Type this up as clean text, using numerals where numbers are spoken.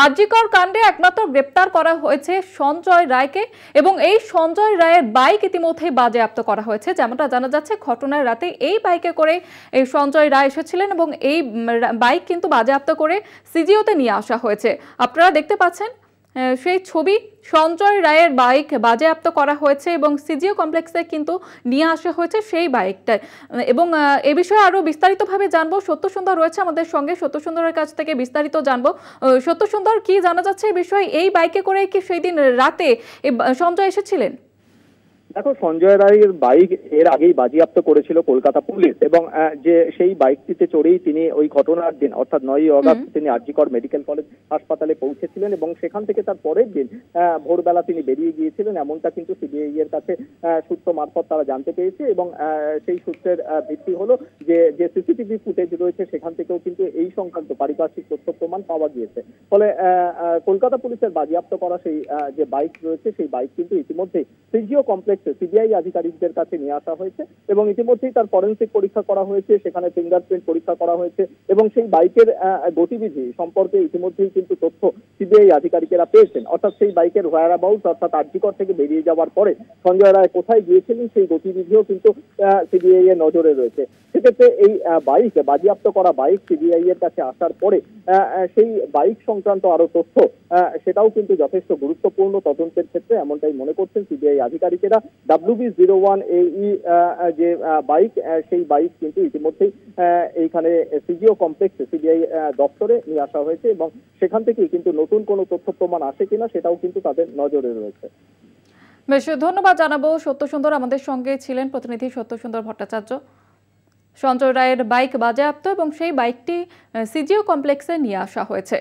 আর.জি. কর কাণ্ডে একমাত্র গ্রেপ্তার করা হয়েছে সঞ্জয় রায়কে এবং এই সঞ্জয় রায়ের বাইক ইতিমধ্যেই বাজেয়াপ্ত করা হয়েছে। যেমনটা জানা যাচ্ছে, ঘটনার রাতে এই বাইকে করে এই সঞ্জয় রায় এসেছিলেন এবং এই বাইক কিন্তু বাজেয়াপ্ত করে সিজিওতে নিয়ে আসা হয়েছে। আপনারা দেখতে পাচ্ছেন সেই ছবি, সঞ্জয় রায়ের বাইক বাজেয়াপ্ত করা হয়েছে এবং সিজিও কমপ্লেক্সে কিন্তু নিয়ে আসা হয়েছে সেই বাইকটা। এবং এ বিষয়ে আরো বিস্তারিতভাবে জানবো, সত্য সুন্দর রয়েছে আমাদের সঙ্গে। সত্য সুন্দরের কাছ থেকে বিস্তারিত জানবো। সত্য সুন্দর, কি জানা যাচ্ছে এই বিষয়ে? এই বাইকে করে কি সেই দিন রাতে সঞ্জয় এসেছিলেন? দেখো, সঞ্জয় রায়ের বাইক এর আগেই বাজেয়াপ্ত করেছিল কলকাতা পুলিশ এবং যে সেই বাইকটিতে চড়েই তিনি ওই ঘটনার দিন অর্থাৎ 9ই অগাস্ট তিনি আর.জি. কর মেডিকেল কলেজ হাসপাতালে পৌঁছেছিলেন এবং সেখান থেকে তার পরের দিন ভোরবেলা তিনি বেরিয়ে গিয়েছিলেন। এমনটা কিন্তু সিবিআই এর কাছে সূত্র মারফত তারা জানতে পেরেছে এবং সেই সূত্রের ভিত্তি হলো যে সিসিটিভি ফুটেজ রয়েছে সেখান থেকেও কিন্তু এই সংক্রান্ত পারিপার্শ্বিক তথ্য প্রমাণ পাওয়া গিয়েছে। ফলে কলকাতা পুলিশের বাজেয়াপ্ত করা সেই যে বাইক রয়েছে সেই বাইক কিন্তু ইতিমধ্যেই সিজিও কমপ্লেক্স সিবিআই আধিকারিকদের কাছে নিয়ে আসা হয়েছে এবং ইতিমধ্যেই তার ফরেনসিক পরীক্ষা করা হয়েছে, সেখানে ফিঙ্গারপ্রিন্ট পরীক্ষা করা হয়েছে এবং সেই বাইকের গতিবিধি সম্পর্কে ইতিমধ্যেই কিন্তু তথ্য সিবিআই আধিকারিকেরা পেয়েছেন। অর্থাৎ সেই বাইকের হোয়ার অ্যাবাউট, অর্থাৎ আর.জি. কর থেকে বেরিয়ে যাওয়ার পরে সঞ্জয় রায় কোথায় গিয়েছিলেন সেই গতিবিধিও কিন্তু সিবিআই এর নজরে রয়েছে। সেক্ষেত্রে এই বাইক বাজেয়াপ্ত করা বাইক সিবিআই এর কাছে আসার পরে সেই বাইক সংক্রান্ত আরো তথ্য সেটাও কিন্তু যথেষ্ট গুরুত্বপূর্ণ তদন্তের ক্ষেত্রে, এমনটাই মনে করছেন সিবিআই আধিকারিকেরা। WB01AE যে বাইক, সেই বাইক কিন্তু ইতিমধ্যেই এইখানে সিজিও কমপ্লেক্স সিবিআই দপ্তরে নিয়ে আসা হয়েছে এবং সেখান থেকেই কিন্তু নতুন কোনো তথ্য প্রমাণ আসে কিনা সেটাও কিন্তু তাদের নজরে রয়েছে। বেশ, ধন্যবাদ জানাবো। সত্য সুন্দর আমাদের সঙ্গে ছিলেন, প্রতিনিধি সত্য সুন্দর ভট্টাচার্য। সঞ্জয় রায়ের বাইক বাজেয়াপ্ত এবং সেই বাইকটি সিজিও কমপ্লেক্সে নিয়ে আসা হয়েছে।